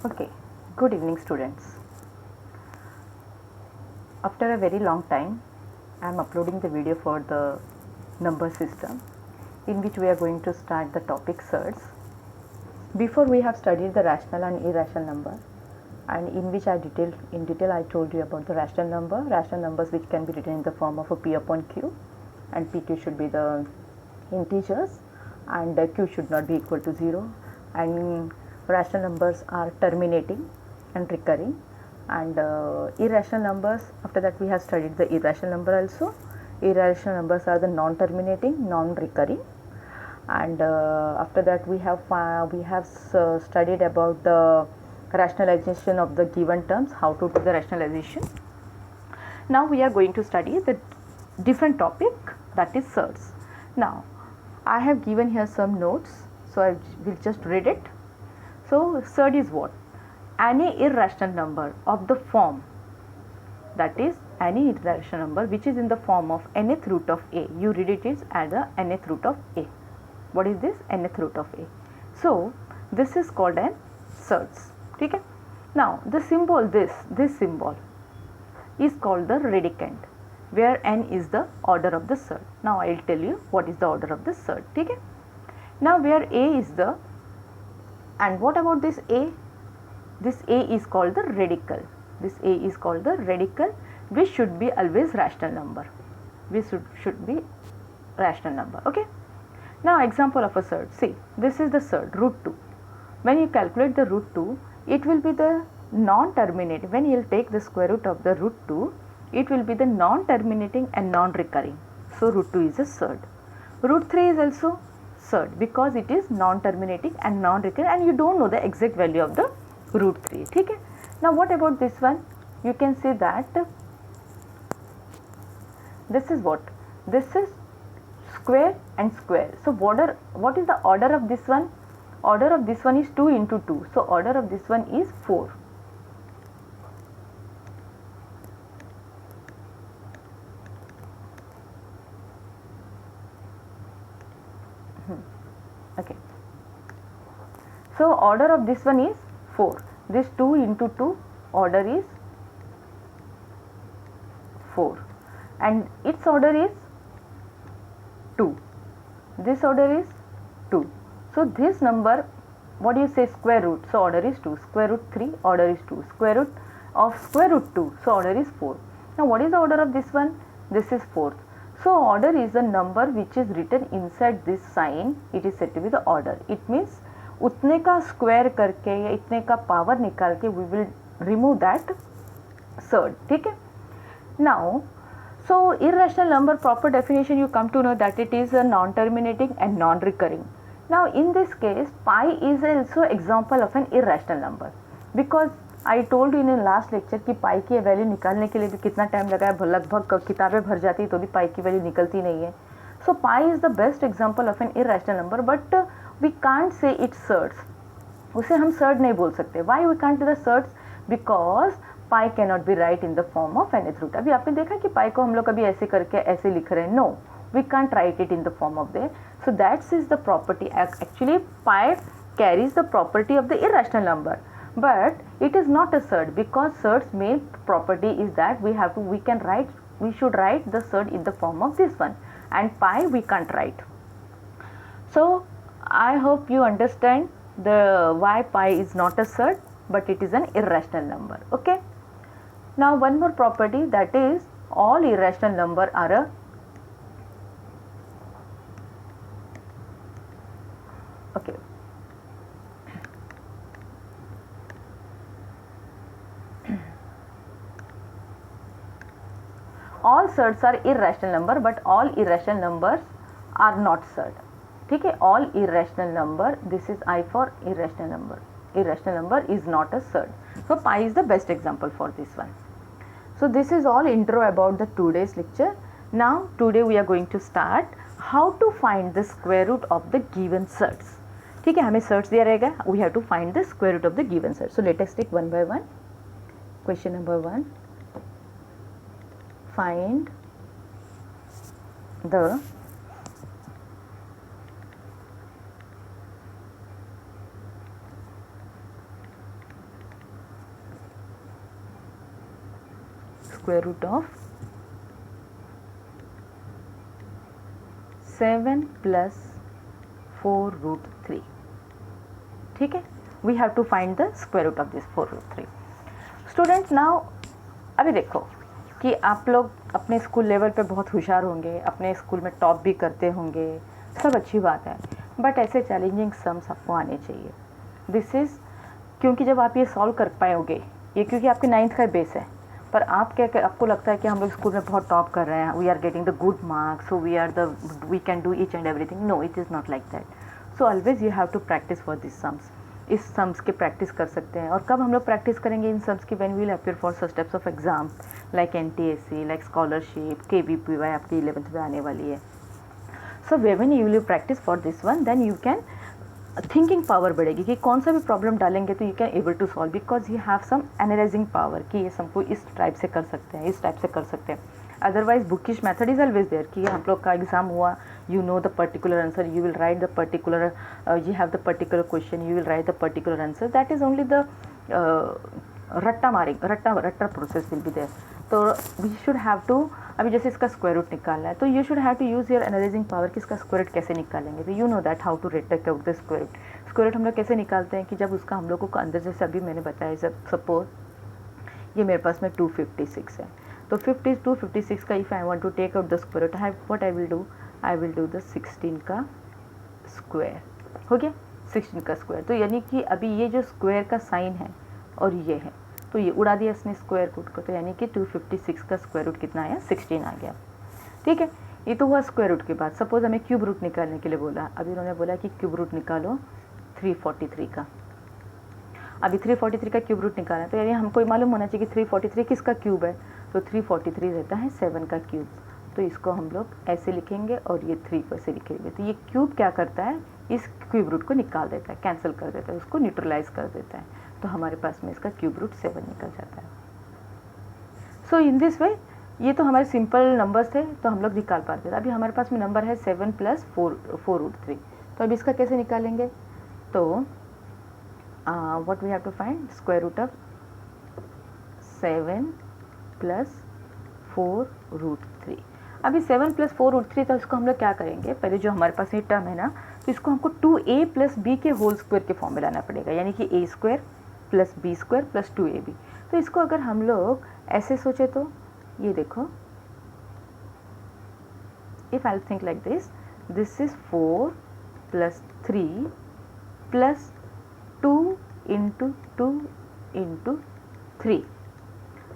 Okay, good evening students. After a very long time, I am uploading the video for the number system in which we are going to start the topic surds. Before we have studied the rational and irrational number, and in which in detail I told you about the rational numbers which can be written in the form of a p upon q, and p2 should be the integers and q should not be equal to 0, and rational numbers are terminating and recurring, and irrational numbers, after that we have studied the irrational number also. Irrational numbers are the non-terminating, non-recurring, and after that we have studied about the rationalization of the given terms, how to do the rationalization. Now we are going to study the different topic, that is surds. Now I have given here some notes, so I will just read it. So surd is what? Any irrational number of the form, that is any irrational number which is in the form of nth root of a. You read it as a nth root of a. What is this? Nth root of a. So this is called an surds. Okay. Now the symbol, this symbol is called the radicand, where n is the order of the surd. Now I will tell you what is the order of the surd. Okay. Now where a is the, and what about this a? This a is called the radical. This a is called the radical, which should be always rational number. Which should be rational number. Okay. Now example of a surd. See, this is the surd, root 2. When you calculate the root 2, it will be the non-terminating. When you will take the square root of the root 2, it will be the non-terminating and non-recurring. So root 2 is a surd. Root 3 is also surd because it is non-terminating and non-recurring, and you don't know the exact value of the root 3. Okay. Now what about this one? You can see that this is what? This is square and square. So what is the order of this one? Order of this one is 2 into 2. So order of this one is 4. Okay. So order of this one is 4. This 2 into 2 order is 4, and its order is 2. This order is 2. So this number, what do you say, square root, so order is 2. Square root 3, order is 2. Square root of square root 2, so order is 4. Now what is the order of this one? This is 4th. So order is a number which is written inside this sign. It is said to be the order. It means उतने का square करके या इतने का power निकाल के we will remove that surd. ठीक है. Now, so irrational number proper definition, you come to know that it is a non-terminating and non-recurring. Now in this case, pi is also example of an irrational number, because I told you in the last lecture कि पाई की value निकालने के लिए भी कितना time लगा है, लगभग किताबें भर जाती तो भी पाई की वैल्यू निकलती नहीं है. So pi is the best example of an irrational number, but we can't say it surds. उसे हम surd नहीं बोल सकते. Why we can't do the surds? Because pi cannot be write in the form of nth root. अभी आपने देखा कि pi को हम लोग कभी ऐसे करके ऐसे लिख रहे हैं. No, we can't write it in the form of there. So that is the property. Actually pi carries the property of the irrational number, but it is not a surd, because surd's main property is that we should write the surd in the form of this one, and pi we can't write. So I hope you understand the why pi is not a surd, but it is an irrational number. Okay. Now one more property, that is all irrational number are a okay. All surds are irrational number, but all irrational numbers are not surd. ठीक है. All irrational number, this is I for irrational number. Irrational number is not a surd. So pi is the best example for this one. So this is all intro about the today's lecture. Now today we are going to start how to find the square root of the given surds. ठीक है. हमें surds दिया रहेगा. We have to find the square root of the given surds. So let us take one by one. Question number 1. Find the square root of 7 plus 4 root 3. ठीक है, we have to find the square root of this 4 root 3. Students now अभी देखो कि आप लोग अपने school level पे बहुत होशियार होंगे, अपने स्कूल में टॉप भी करते होंगे, सब अच्छी बात है, बट ऐसे चैलेंजिंग सम्स आपको आने चाहिए. दिस इज़ क्योंकि जब आप ये सॉल्व कर पाओगे, ये क्योंकि आपके 9th का बेस है, पर आप क्या आपको लगता है कि हम लोग स्कूल में बहुत टॉप कर रहे हैं, we are getting the good marks, so we can do each and everything. No, it is not like that. So always you have to practice for this sums. इस सम्स के practice कर सकते हैं. और कब हम लोग प्रैक्टिस करेंगे इन सम्स की? When we will appear for such types of exam like NTSC, like scholarship, KVPY आपकी 11th में आने वाली है. So when you will practice for this one, then you can thinking power बढ़ेगी कि कौन सा भी प्रॉब्लम डालेंगे तो you can able to solve, because you have some analysing power कि ये सबको इस टाइप से कर सकते हैं, इस टाइप से कर सकते हैं. Otherwise bookish method is always there कि आप लोग का एग्जाम हुआ, you know the particular answer, you will write the particular, you have the particular question, you will write the particular answer. That is only the रट्टा process will be there. तो we should have to, अभी जैसे इसका square root निकालना है तो you should have to use your analysing power कि इसका स्क्वायर रूट कैसे निकालेंगे. तो you know that how to take out the square root. Square root हम लोग कैसे निकालते हैं कि जब उसका हम लोगों को अंदर, जैसे अभी मैंने बताया, सपोज ये मेरे पास में 256 है, तो 256 का if I want to take out the square root, what I will do the 16 का स्क्वायर. हो गया 16 का स्क्वायर. तो यानी कि अभी ये जो स्क्वायर का साइन है और ये है, तो ये उड़ा दिया इसने स्क्वायर रूट को, तो यानी कि 256 का स्क्वायर रूट कितना आया? 16 आ गया. ठीक है, ये तो हुआ स्क्वायर रूट के बाद. सपोज हमें क्यूब रूट निकालने के लिए बोला. अभी उन्होंने बोला कि क्यूब रूट निकालो 343 का. अभी 343 का क्यूब रूट निकालना है, तो यानी हमको मालूम होना चाहिए कि 343 किसका क्यूब है. तो 343 रहता है 7 का क्यूब. तो इसको हम लोग ऐसे लिखेंगे और ये 3 को ऐसे लिखेंगे. तो ये क्यूब क्या करता है? इस क्यूब रूट को निकाल देता है, कैंसिल कर देता है, उसको न्यूट्रलाइज कर देता है. तो हमारे पास में इसका क्यूब रूट 7 निकल जाता है. सो इन दिस वे, ये तो हमारे सिंपल नंबर्स थे तो हम लोग निकाल पाते थे. अभी हमारे पास में नंबर है 7 प्लस 4 रूट 3. तो अब इसका कैसे निकालेंगे? तो what we have to find? Square root of 7 plus 4 root 3. अभी 7 प्लस 4 रूट 3, तो इसको हम लोग क्या करेंगे? पहले जो हमारे पास ये टर्म है ना, तो इसको हमको 2a प्लस b के होल स्क्वायर के फॉर्म में लाना पड़ेगा, यानी कि a square plus b square plus 2ab. तो इसको अगर हम लोग ऐसे सोचे तो ये देखो, if I think like this, this is 4 plus 3 plus 2 into 2 into 3.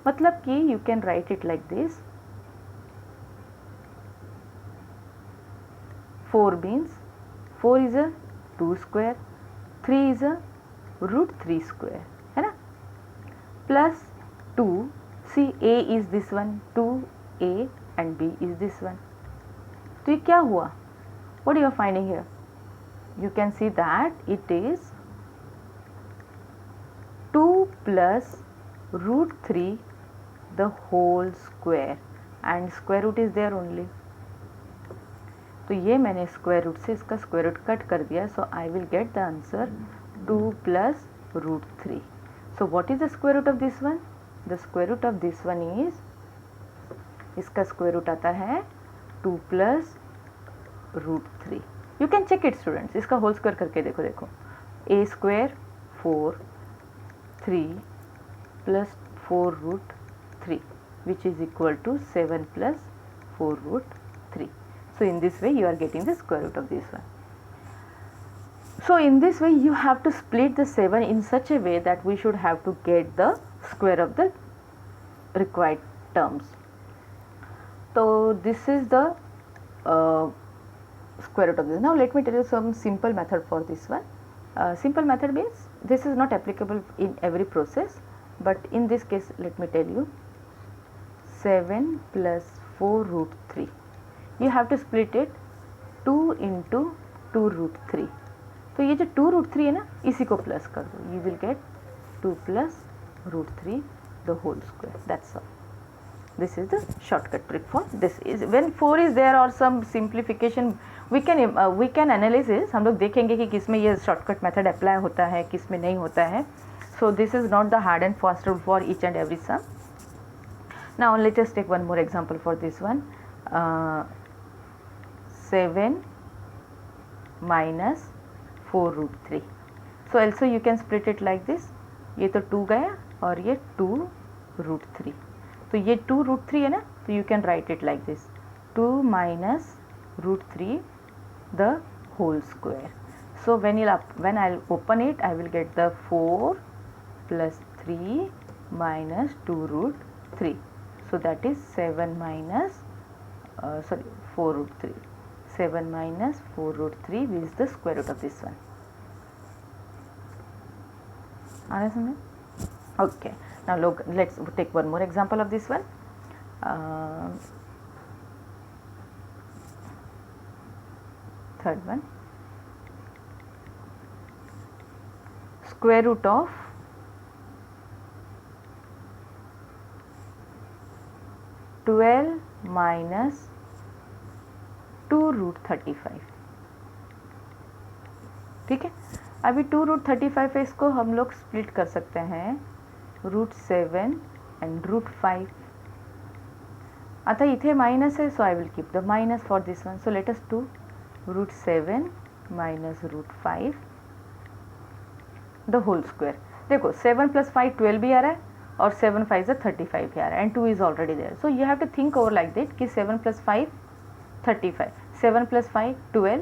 मतलब कि you can write it like this. 4 means 4 is a 2 square, 3 is a root 3 square, है ना, plus 2. See, a is this one, 2a and b is this one. तो ये क्या हुआ? What you are finding here? You can see that it is 2 plus root 3 the whole square, and square root is there only. तो ये मैंने square root से इसका square root cut कर दिया. So I will get the answer 2 plus root 3. So what is the square root of this one? The square root of this one is, इसका square root आता है 2 plus root 3. You can check it students, इसका whole square करके देखो. a square 4 3 plus 4 root 3 which is equal to 7 plus 4 root 3. So in this way you are getting the square root of this one. So in this way you have to split the 7 in such a way that we should have to get the square of the required terms. So this is the square root of this. Now let me tell you some simple method for this one. Simple method means this is not applicable in every process, but in this case let me tell you, 7 plus 4 root 3. You have to split it 2 into 2 root 3. तो ये जो 2 root 3 है ना, इसी को plus कर दो. You will get 2 plus root 3 the whole square. That's all. This is the shortcut trick for this. Is when 4 is there or some simplification, we can analyze this. हम लोग देखेंगे कि किस में ये shortcut method apply होता है, किस में नहीं होता है. So this is not the hard and fast rule for each and every sum. Now let us take one more example for this one. 7 minus 4 root 3. So also you can split it like this. ये तो 2 गया और ये 2 root 3. तो ये 2 root 3 है ना, तो you can write it like this, 2 minus root 3 the whole square. So when I'll open it, I will get the 4 plus 3 minus 2 root 3. So that is 7 minus 4 root 3. 7 minus 4 root 3 is the square root of this one. Okay, now look, let's take one more example of this one. Third one, square root of 12 minus 2 root 35. ठीक है, अभी 2 root 35 है, इसको हम लोग split कर सकते हैं रूट 7 एंड रूट 5. आता इथे माइनस है, so I will keep the minus for this one. So let us do root 7 minus root 5 the whole square. देखो 7 प्लस 5 12 भी आ रहा है और 7 5 से 35 भी आ रहा है and 2 is already there. So you have to think over like that कि 7 plus 5 35, 7 plus 5 12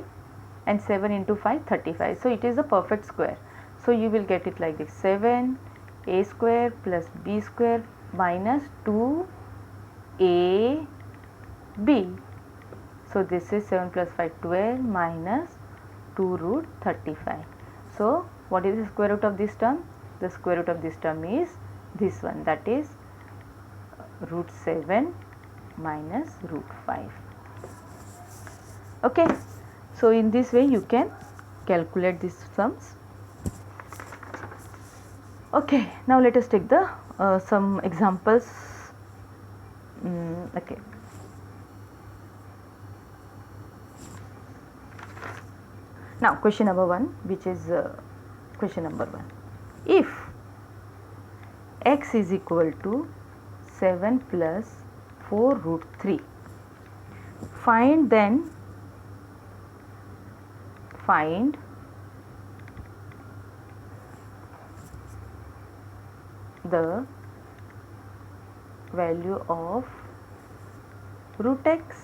and 7 into 5 35. So it is a perfect square. So you will get it like this, 7a square plus b square minus 2ab. So this is 7 plus 5 12 minus 2 root 35. So what is the square root of this term? The square root of this term is this one, that is root 7 minus root 5. Okay, so in this way you can calculate these sums. Okay, now let us take the some examples. Okay, now question number 1, which is question number 1. If x is equal to 7 plus 4 root 3, find the value of root x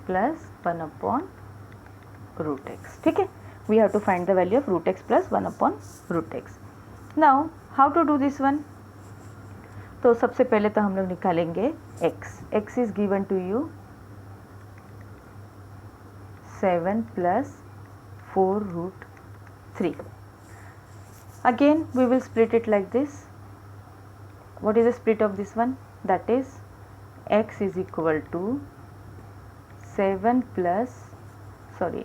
plus 1 upon root x. ठीक है, we have to find the value of root x plus 1 upon root x. Now how to do this one? तो सबसे पहले तो हम लोग निकालेंगे x. x is given to you 7 plus 4 root 3. Again we will split it like this. What is the split of this one? That is x is equal to 7 plus 2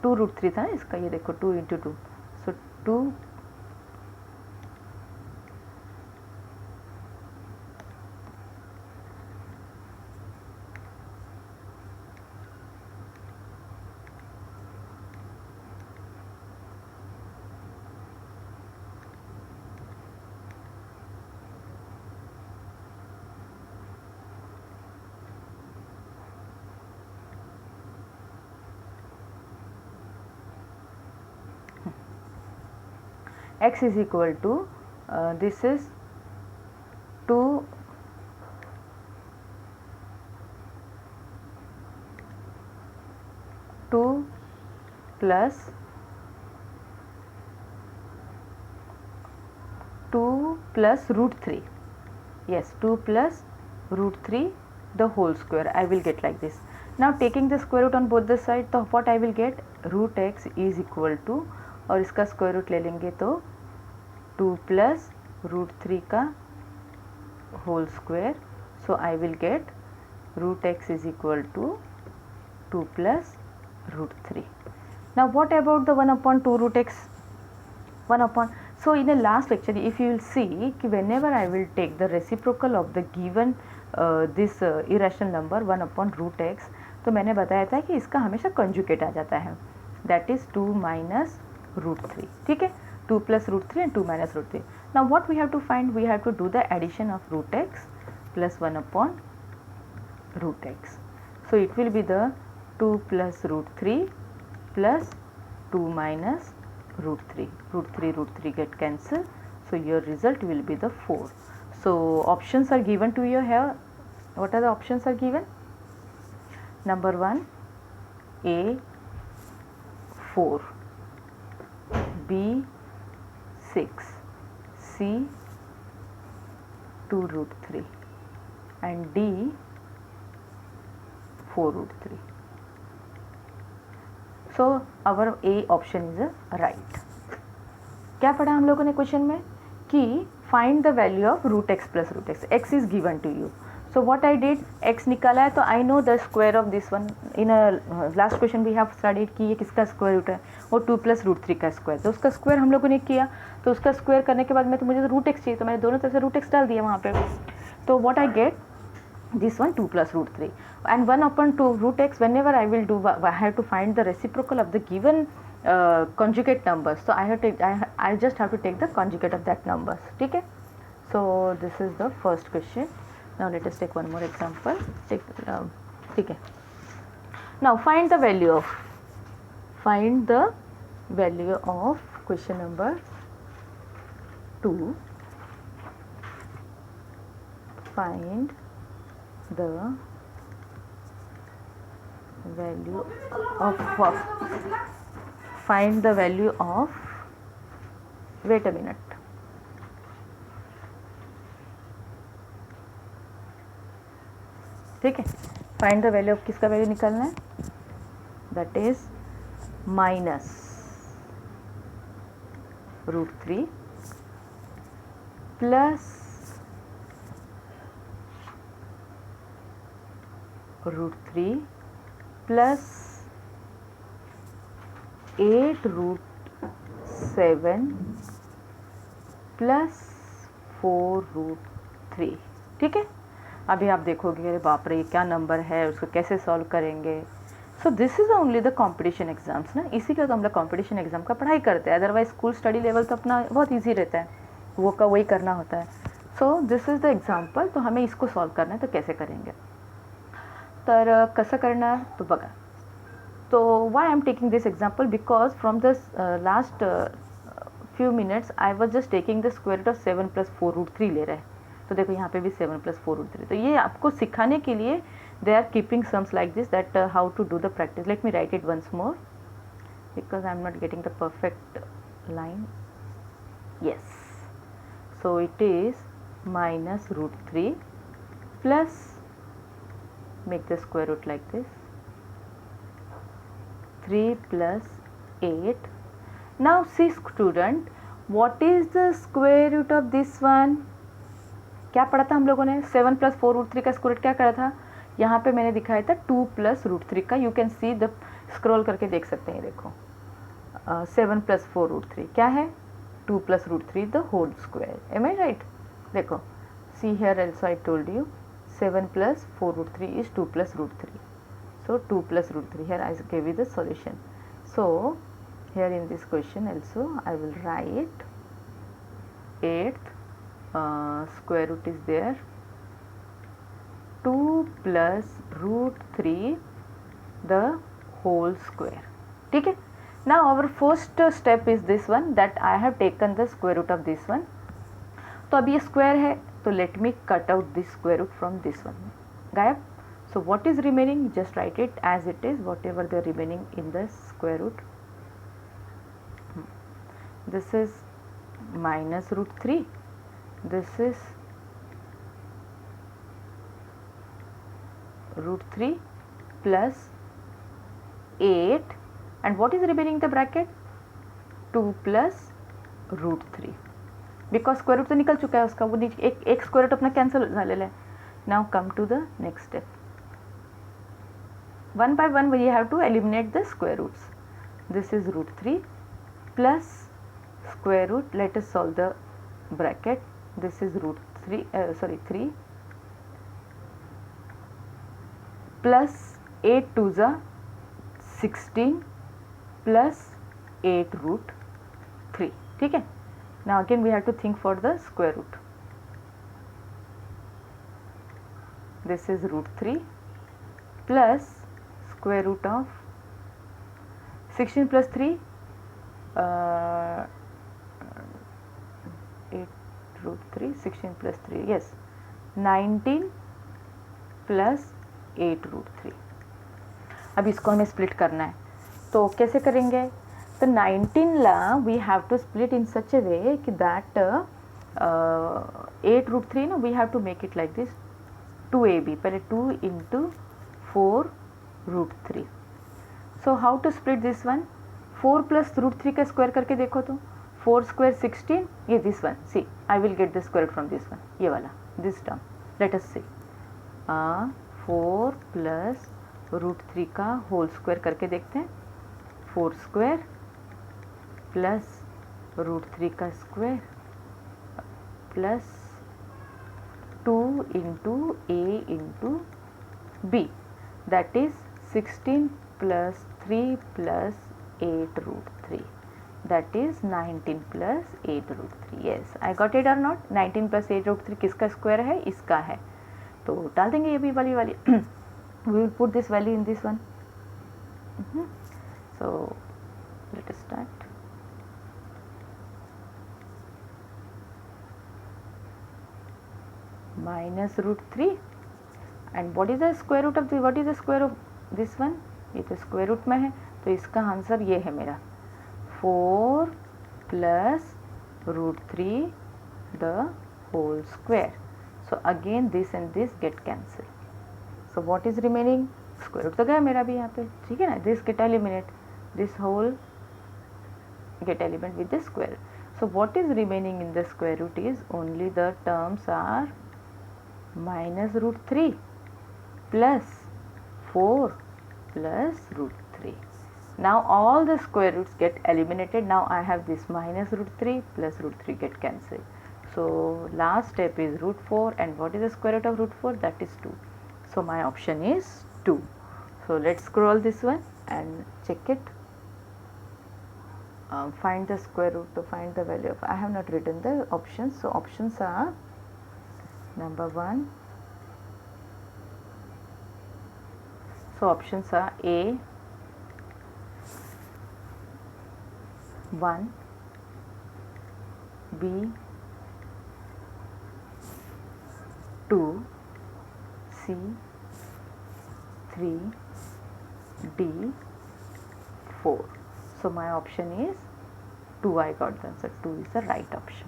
root 3 था ना इसका, ये देखो 2 into 2, so 2 x is equal to this is 2 plus 2 plus root 3. Yes, 2 plus root 3 the whole square. I will get like this. Now taking the square root on both the side, तो what I will get, root x is equal to, और इसका square root ले लेंगे तो 2 plus root 3 का whole square. So I will get root x is equal to 2 plus root 3. Now what about the 1 upon 2 root x? 1 upon, so in the last lecture if you will see कि whenever I will take the reciprocal of the given this irrational number 1 upon root x, तो मैंने बताया था कि इसका हमेशा conjugate आ जाता है, that is 2 minus root 3. ठीक है, 2 plus root 3 and 2 minus root 3. Now what we have to find, we have to do the addition of root x plus 1 upon root x. So it will be the 2 plus root 3 plus 2 minus root 3. Root 3 get cancelled. So your result will be the 4. So options are given to you here. What are the options are given? Number 1, A 4, B 6, C 2 root 3 and D 4 root 3. So our A option is right. क्या पढ़ा हम लोगों ने question में कि find the value of root x plus root x. X is given to you. So what I did, x निकाला है तो I know the square of this one. In a last question we have studied कि ये किसका square root है, वो 2 plus root 3 का square. तो उसका स्क्वायर हम लोगों ने किया, तो उसका स्क्वायर करने के बाद में तो मुझे रूट एक्स चाहिए, तो मैंने दोनों तरफ से रूट एक्स डाल दिया वहाँ पे. तो what I get, this one 2 plus root 3 and 1 upon 2 root x. Whenever I will do, I have to find the reciprocal of the given conjugate numbers. So I just have to take the conjugate of that numbers. ठीक है. So this is the first question. Now let us take one more example. ठीक है. Now find the value of question number 2. Find the value of wait a minute. ठीक है. Find the value of किसका value निकालना है, that is minus root 3 plus root 3 plus 8 root 7 plus 4 root 3. ठीक है. अभी आप देखोगे अरे बाप रे ये क्या नंबर है, उसको कैसे सॉल्व करेंगे. So this is only the competition exams ना, इसी का तो हम लोग कंपटीशन एग्जाम का पढ़ाई करते हैं. अदरवाइज स्कूल स्टडी लेवल तो अपना बहुत इजी रहता है, वो का वही करना होता है. So this is the example. तो हमें इसको सॉल्व करना है, तो कैसे करेंगे, तर कसं करणार तो बघा. तो why I am taking this example, because from the last few minutes I was just taking the square root of 7 plus 4 root 3 ले रहे हैं. तो देखो यहाँ पे भी 7 प्लस 4 रूट 3. तो ये आपको सिखाने के लिए they are keeping sums like this, that how to do the practice. Let me write it once more because I am not getting the perfect line. Yes. So it is minus root 3 plus, make the square root like this, 3 plus 8. Now see student, what is the square root of this one? क्या पढ़ा था हम लोगों ने, 7 plus 4 root 3 का square root क्या करा था, यहाँ पे मैंने दिखाया था 2 प्लस रूट 3 का. You can see the, scroll करके देख सकते हैं. देखो 7 प्लस 4 रूट 3 क्या है, 2 plus root 3 the whole square. Am I right. देखो see here also I told you 7 plus 4 root 3 is 2 plus root 3. So 2 plus root 3. Here I gave you the solution. So here in this question also I will write 8th square root is there, 2 plus root 3 the whole square. ठीक है. Now our first step is this one, that I have taken the square root of this one. तो अब ये square है, तो let me cut out this square root from this one, गायब. So what is remaining, just write it as it is, whatever the remaining in the square root. This is minus root 3, this is root 3 plus 8 and what is remaining the bracket, 2 plus root 3. Because square root तो निकल चुका है उसका, वो एक square root अपना cancel झालेला है. Now come to the next step. One by one we have to eliminate the square roots. This is root 3 plus square root, let us solve the bracket. This is root 3 plus 8 2 जा 16 plus 8 root 3. ठीक है. Now again we have to think for the square root. This is root 3 plus square root of 16 plus 3 8 root 3 16 plus 3 yes 19 plus 8 root 3. अब इसको हमें split करना है तो कैसे करेंगे. तो 19 ला we have to split in such a way कि दैट 8 रूट 3 ना we have to make it like this 2ab. पहले 2 into 4 root 3. So how to split this one. 4 plus root 3 का स्क्वायर करके देखो तो 4 स्क्वायर 16. ये this one see I will get the square from this one. ये वाला this term let us see 4 plus root 3 का whole square करके देखते हैं. 4 स्क्वायर प्लस रूट 3 का square plus 2 into a into b that is 16 plus 3 plus 8 root 3 that is 19 plus 8 root 3. Yes I got it or not. 19 plus 8 root 3 किसका square है. इसका है. तो डाल देंगे ये भी वाली we will put this value in this one. So let us start. Minus root 3 and what is the square root of what is the square of this one. ये तो स्क्वायर रूट में है तो इसका आंसर ये है मेरा 4 plus root 3 the whole square. So again this and this get cancelled. So what is remaining. Square root तो गया मेरा भी यहाँ पे. ठीक है ना. This get eliminate this whole get element with the square. So what is remaining in the square root is only the terms are minus root 3 plus 4 plus root 3. Now all the square roots get eliminated. Now I have this minus root 3 plus root 3 get cancelled. So last step is root 4 and what is the square root of root 4. That is 2. So my option is 2. So let's scroll this one and check it. Find the square root to find the value of. I have not written the options. So options are number 1. So options are A 1, B 2, C 3, D 4. So my option is 2. I got the answer. 2 is the right option.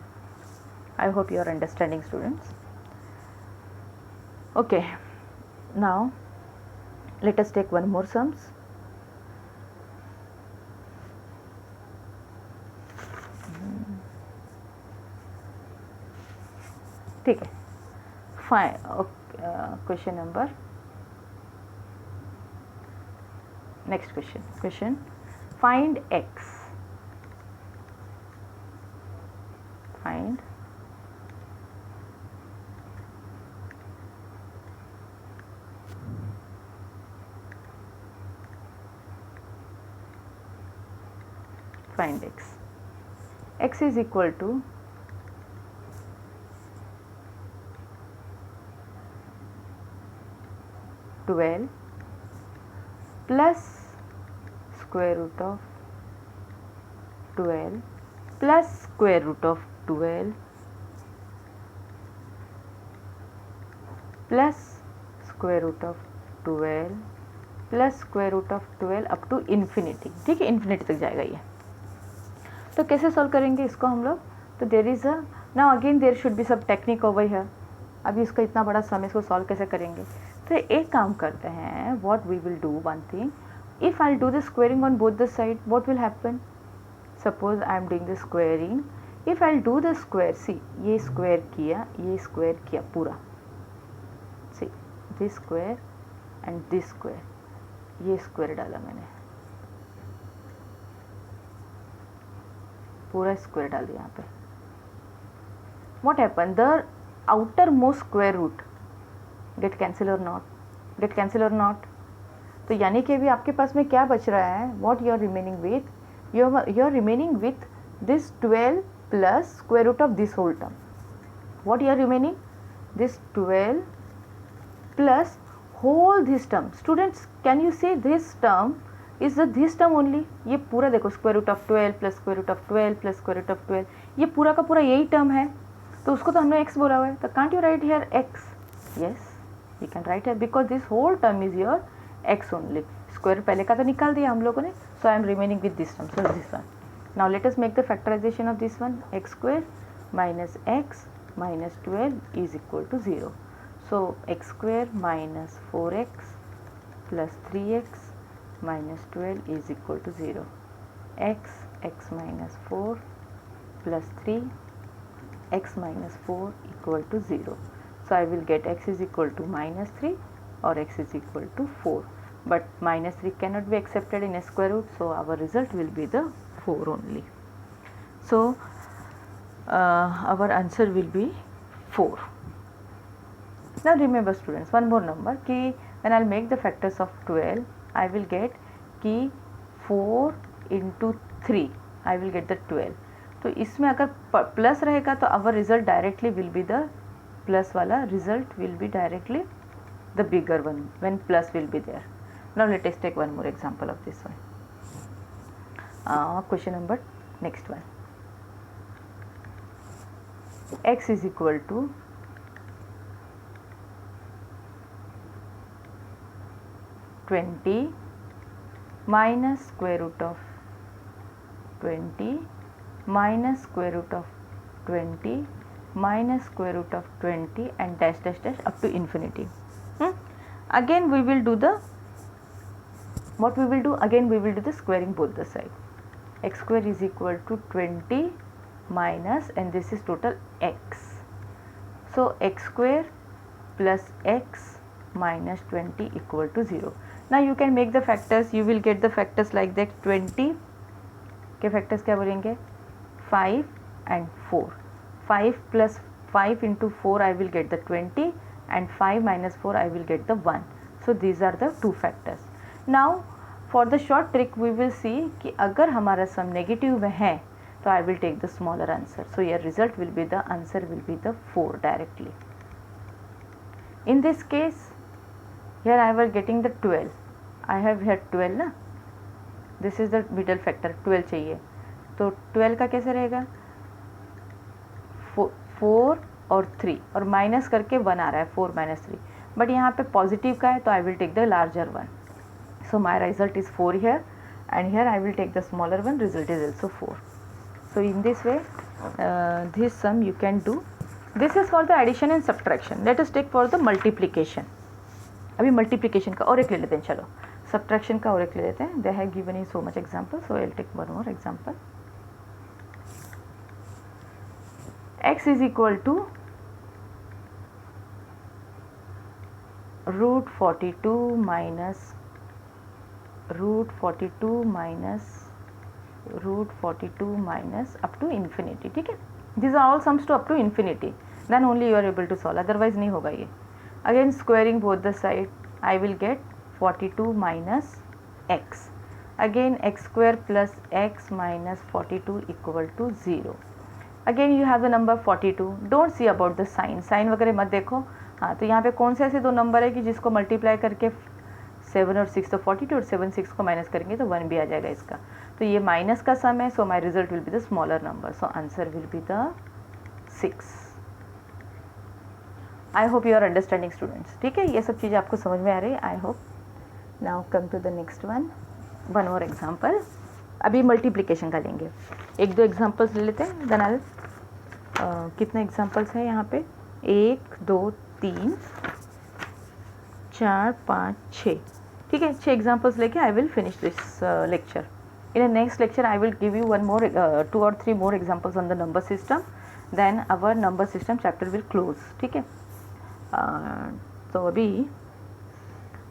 I hope you are understanding, students. Okay, now let us take one more sums. ठीक है. Fine. Question number. Next question. Question. Find x. Find x. X is equal to 12 plus square root of 12 plus square root of 12 plus square root of 12 plus square root of 12 up to infinity. ठीक है, infinity तक जाएगा ये. तो कैसे solve करेंगे इसको हम लोग. तो there is a now again there should be सब टेक्निक ओवर हियर. अभी इसका इतना बड़ा सम, इसको सॉल्व कैसे करेंगे. तो एक काम करते हैं. What we will do one thing. If I do the squaring on both the side what will happen. Suppose I am doing the squaring. If I do the square, see ये square किया, ये square किया पूरा. See this square and this square, ये square डाला मैंने, पूरा square डाल दिया यहाँ पे. What happen, the outermost square root get cancel और नॉट, गेट कैंसिल और नॉट. तो यानी कि अभी आपके पास में क्या बच रहा है. What you are remaining with, you are remaining with this 12 plus square root of this whole term. What here remaining? This 12 plus whole this term. Students, can you see this term is this term only? ये पूरा देखो square root of 12 plus square root of 12 plus square root of 12, ये पूरा का पूरा यही term है, तो उसको तो हमने x बोला हुआ है, तो can't you write here x? Yes, you can write here because this whole term is your x only. Square पहले का तो निकाल दिया हम लोगों ने, so I am remaining with this term, so this one. Now let us make the factorization of this one. X square minus x minus 12 is equal to 0. So x square minus 4x plus 3x minus 12 is equal to 0. X minus 4 plus 3 x minus 4 equal to 0. So I will get x is equal to minus 3 or x is equal to 4. But minus 3 cannot be accepted in a square root, so our result will be the 4 only. So our answer will be 4. Now remember students, one more number कि when I'll make the factors of 12, I will get कि 4 into 3, I will get the 12. तो इसमें अगर plus रहेगा तो our result directly will be the plus वाला result will be directly the bigger one when plus will be there. Now let us take one more example of this one. Question number next one. X is equal to (20) minus square root of 20 minus square root of 20 minus square root of 20 and dash dash dash up to infinity. Again we will do the what we will do, again we will do the squaring both the side. X square is equal to 20 minus, and this is total x. So x square plus x minus 20 equal to 0. Now you can make the factors, you will get the factors like that. 20 के factors क्या बोलेंगे? 5 and 4. 5 plus 5 into 4 I will get the 20 and 5 minus 4 I will get the 1. So these are the two factors. Now for the short trick we will see कि अगर हमारा sum negative में है तो I will take the smaller answer. So your result will be the answer will be the 4 directly. In this case here I was getting the 12. I have here 12 ना. This is the middle factor 12 चाहिए. तो 12 का कैसे रहेगा? 4 और 3 और minus करके 1 आ रहा है 4 minus 3. बट यहाँ पे पॉजिटिव का है तो I will take the larger one. So my result is 4 here, and here I will take the smaller one. Result is also 4. So in this way, this sum you can do. This is for the addition and subtraction. Let us take for the multiplication. अभी multiplication का और एक ले लेते हैं. चलो subtraction का और एक ले लेते हैं. They have given you so much example, so I'll take one more example. X is equal to root 42 minus root 42 minus root 42 minus up to infinity. ठीक है, these are all sums to up to infinity, then only you are able to solve, otherwise नहीं होगा ये. Again squaring both the side, I will get 42 minus x. Again x square plus x minus 42 equal to 0. Again you have the number 42. Don't see about the sign, sign वगैरह मत देखो. हाँ, तो यहाँ पे कौन से ऐसे दो नंबर है कि जिसको मल्टीप्लाई करके 7 और 6 तो 42 और 7 6 को माइनस करेंगे तो 1 भी आ जाएगा इसका. तो ये माइनस का सम है, so my result will be the smaller number, so answer will be the 6. I hope you are understanding students. ठीक है, ये सब चीज़ें आपको समझ में आ रही है, I hope. Now come to the next one or example. अभी मल्टीप्लिकेशन का लेंगे, एक दो एग्जाम्पल्स ले लेते हैं. देन आई कितने एग्जाम्पल्स हैं यहाँ पे? 1 2 3 4 5 6. ठीक है, 6 एग्जाम्पल्स लेके I will finish this lecture. In the next lecture I will give you 2 or 3 more examples on the number system, then our number system chapter will close. ठीक है, तो अभी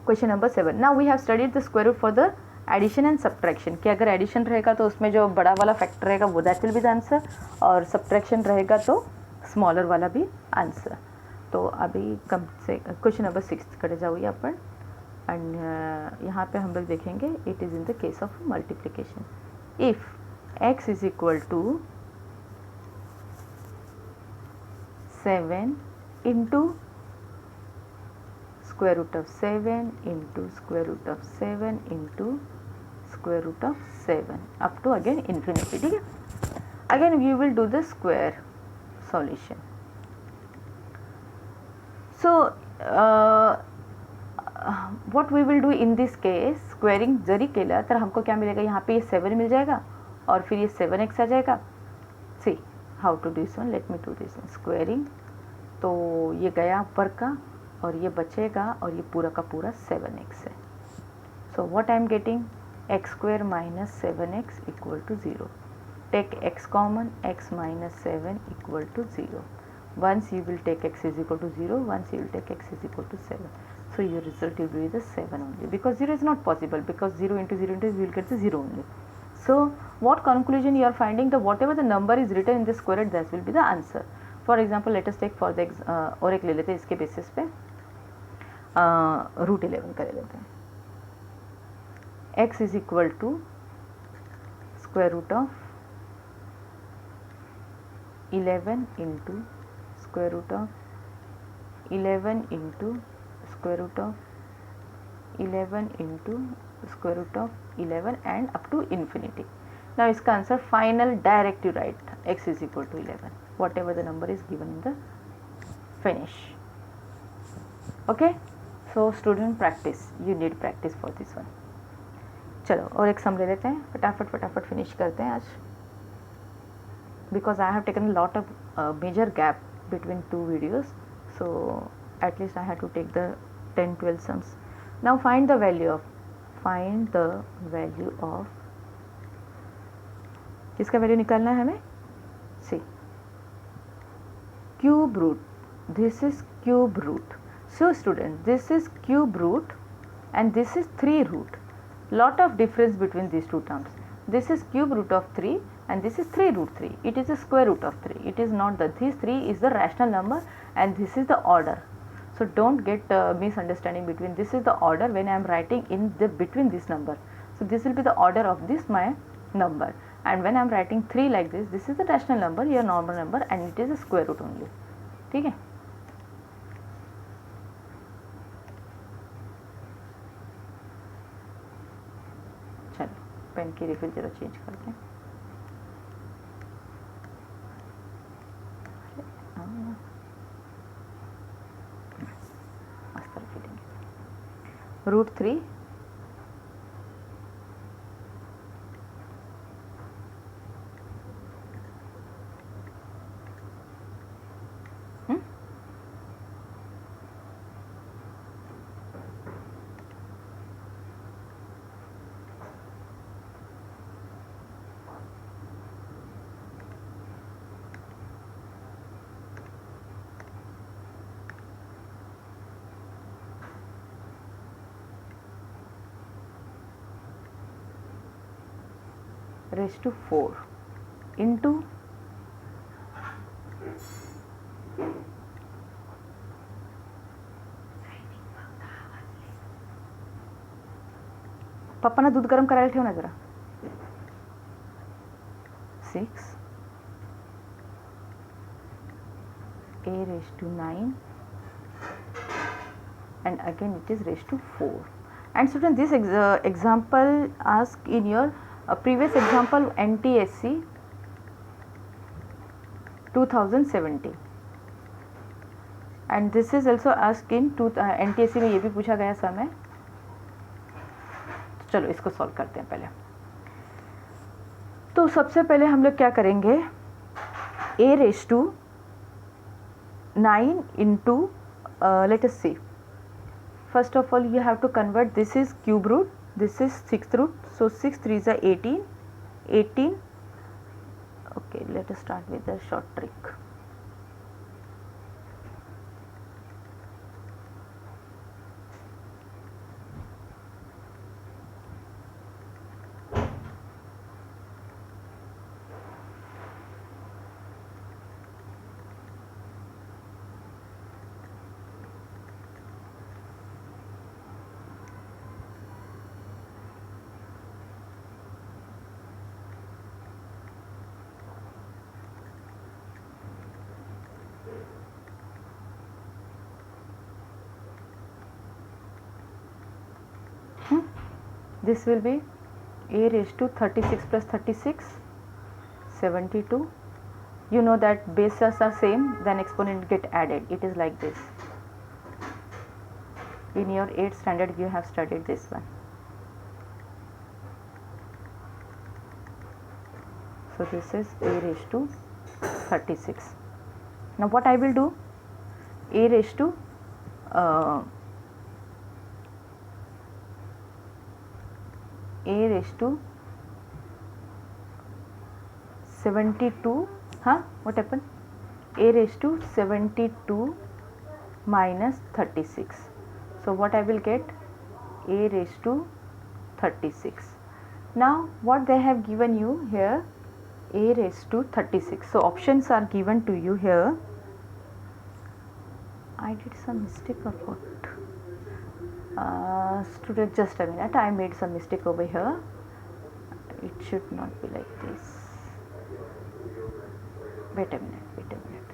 question number 7. Now we have studied the square root for the addition and subtraction, कि अगर addition रहेगा तो उसमें जो बड़ा वाला फैक्टर रहेगा वो that will be the answer, और सब्ट्रैक्शन रहेगा तो स्मॉलर वाला भी आंसर. तो अभी कम से क्वेश्चन नंबर 6 करे जाऊँगी अपन, एंड यहाँ पे हम लोग देखेंगे it is in the case of multiplication. If x is equal to 7 into square root of 7 into square root of 7 into square root of 7 up to again infinity. ठीक है, again we will do the square solution. So what we will do in this case, squaring जरी केलं तर हमको क्या मिलेगा, यहाँ पे ये 7 मिल जाएगा और फिर ये 7x आ जाएगा. See how to do this one, let me do this one. Squaring तो ये गया ऊपर का और ये बचेगा और ये पूरा का पूरा 7x है. So what I am getting, x square minus 7x equal to 0. Take x common, x minus 7 equal to 0. once you will take x is equal to 0, once you will take x is equal to 7. So your result will be the 7 only, because 0 is not possible, because 0 into 0 into 0 you will get the 0 only. So what conclusion you are finding, that whatever the number is written in the square root, that will be the answer. For example, let us take for the और एक ले लेते हैं इसके basis पे root 11 कर लेते हैं. x is equal to square root of 11 into square root of 11 into square root of 11 into square root of 11 and up to infinity. Now इसका answer final direct you right x is equal to 11, whatever the number is given in the finish. Okay, so student practice, you need practice for this one. चलो और एक sum ले लेते हैं, फटाफट finish करते हैं आज, because I have taken a lot of major gap between two videos, so at least I had to take the 10-12 sums. Now find the value of किसका वैल्यू निकालना है हमें, see cube root. This is cube root. So student, this is cube root and this is 3 root. Lot of difference between these two terms. This is cube root of 3 and this is 3 root 3. It is a square root of 3. It is not the, this 3 is the rational number and this is the order. So don't get misunderstanding between, this is the order when I am writing in the between this number. So this will be the order of this my number, and when I am writing 3 like this is the rational number, your normal number, and it is a square root only. ठीक है. चलो pen की refill जरा change करते हैं. Root 3 raised to 4 into पप्पा ना दूध गरम करायला ठेव ना जरा. 6 a raised to 9 and again it is raised to 4. And student, this example asked in your previous example NTSC 2017 and this is also asked in NTSC में ये भी पूछा गया समय. चलो इसको सॉल्व करते हैं पहले. तो सबसे पहले हम लोग क्या करेंगे, a raised to 9 into let us see. First of all you have to convert, this is cube root, this is 6th root, so 6 3s are 18. Okay, let us start with the short trick. This will be a raised to 36 plus 36, 72. You know that bases are same, then exponent get added. It is like this. In your 8th standard you have studied this one. So this is a raised to 36. Now what I will do, a raised to 72, what happened? A raised to 72 minus 36. So what I will get? A raised to 36. Now what they have given you here? A raised to 36. So options are given to you here. I did some mistake or what? Student, just a minute, I made some mistake over here. It should not be like this. Wait a minute.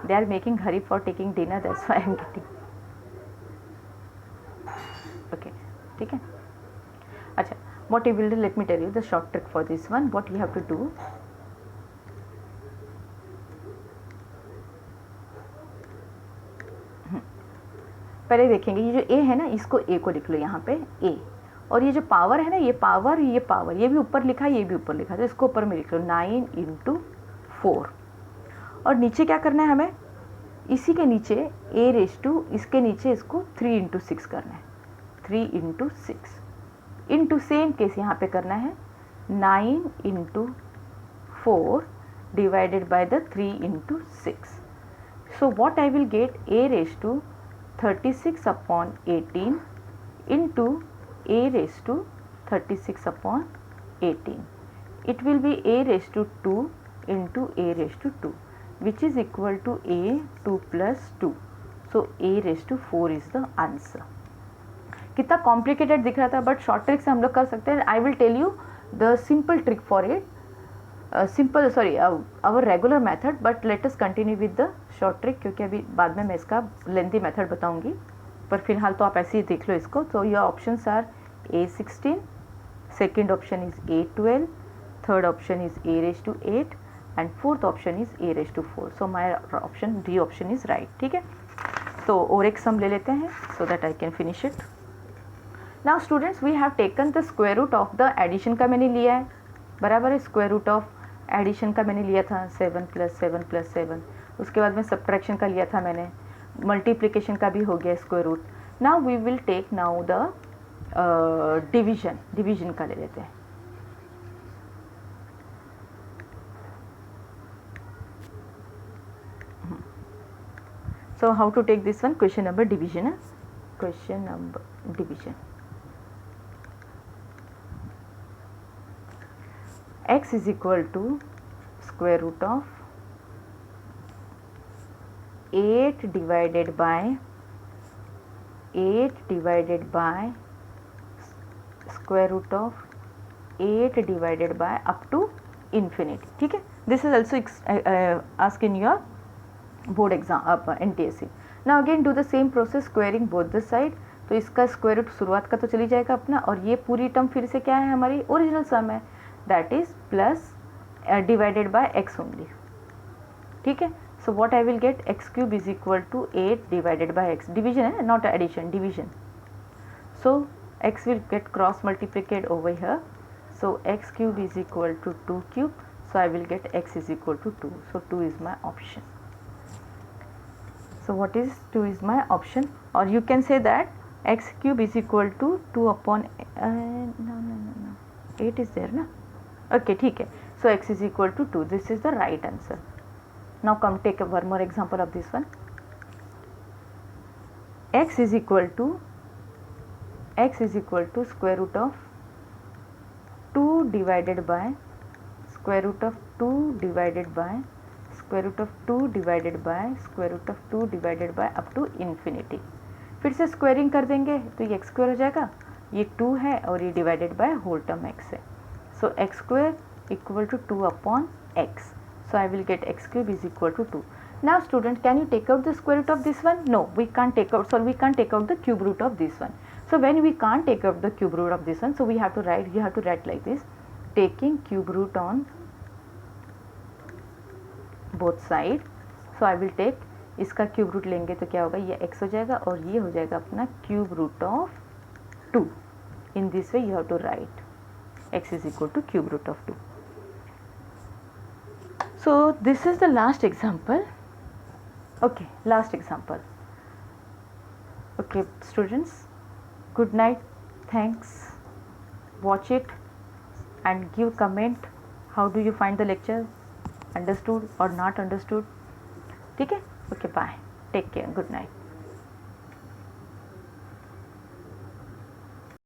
They are making hurry for taking dinner, that's why I am getting. Okay, ठीक है. अच्छा, what you will do, let me tell you the short trick for this one. What you have to do, पहले देखेंगे ये जो a है ना, इसको a को लिख लो यहाँ पे a, और ये जो पावर है ना, ये पावर ये भी ऊपर लिखा है, ये भी ऊपर लिखा है, तो इसको ऊपर में लिख लो 9 × 4. और नीचे क्या करना है हमें, इसी के नीचे a रेज़ टू, इसके नीचे इसको 3 × 6 करना है, 3 × 6 इंटू सेम केस यहाँ पे करना है 9 × 4 divided by the 3 × 6. So what I will get, a raise to 36/18 into a raised to 36/18. It will be a raised to 2 into a raised to 2, which is equal to a 2 plus 2. So a raised to 4 is the answer. कितना complicated दिख रहा था, but short trick से हम लोग कर सकते हैं. I will tell you the simple trick for it, our regular method, but let us continue with the short trick, क्योंकि अभी बाद में मैं इसका लेंथी मेथड बताऊंगी, पर फिलहाल तो आप ऐसे ही देख लो इसको. तो your options are A16, second option is A12, third option is A raised to 8 and fourth option is A raised to 4. So my option D option is right. ठीक है, तो और एक सम ले लेते हैं so that I can finish it. Now students, we have taken the square root of the addition का मैंने लिया है, बराबर है. स्क्वायर रूट ऑफ एडिशन का मैंने लिया था 7 + 7 + 7. उसके बाद में सब्ट्रैक्शन का लिया था मैंने, मल्टीप्लिकेशन का भी हो गया square root. Now we will take now the division का ले लेते हैं. So how to take this one, question number division है, question number division. x is equal to square root of 8 divided by square root of 8 divided by up to infinity. ठीक है, this is also asked in your board exam NTSC. Now again do the same process, squaring both the side. तो इसका square root शुरुआत का तो चली जाएगा अपना, और ये पूरी टर्म फिर से क्या है, हमारी ओरिजिनल सम है, that is plus divided by x only. ठीक है, so what I will get, x cube is equal to 8 divided by x. division है, not addition, division. So x will get cross multiplied over here, so x cube is equal to 2 cube, so I will get x is equal to 2. So 2 is my option. So what is 2 is my option, or you can say that x cube is equal to 2 upon no 8 is there na. Okay, ठीक है. So x is equal to 2. This is the right answer. Now come take one more example of this one. X is equal to square root of 2 divided by square root of 2 divided by square root of 2 divided by square root of 2 divided by up to infinity. फिर से squaring कर देंगे तो ये x square हो जाएगा, ये 2 है और ये divided by whole term x है. So x square equal to 2 upon x. So I will get x cube is equal to 2. Now student, can you take out the square root of this one? No, we can't take out. So we can't take out the cube root of this one. So when we can't take up the cube root of this one, so we have to write, you have to write like this, taking cube root on both side. So I will take, इसका cube root लेंगे तो क्या होगा, ये x हो जाएगा और ये हो जाएगा अपना cube root of 2. In this way you have to write x is equal to cube root of 2. So this is the last example. Okay, last example. Okay students, good night, thanks, watch it and give comment how do you find the lecture, understood or not understood. ठीक है, okay, bye, take care, good night.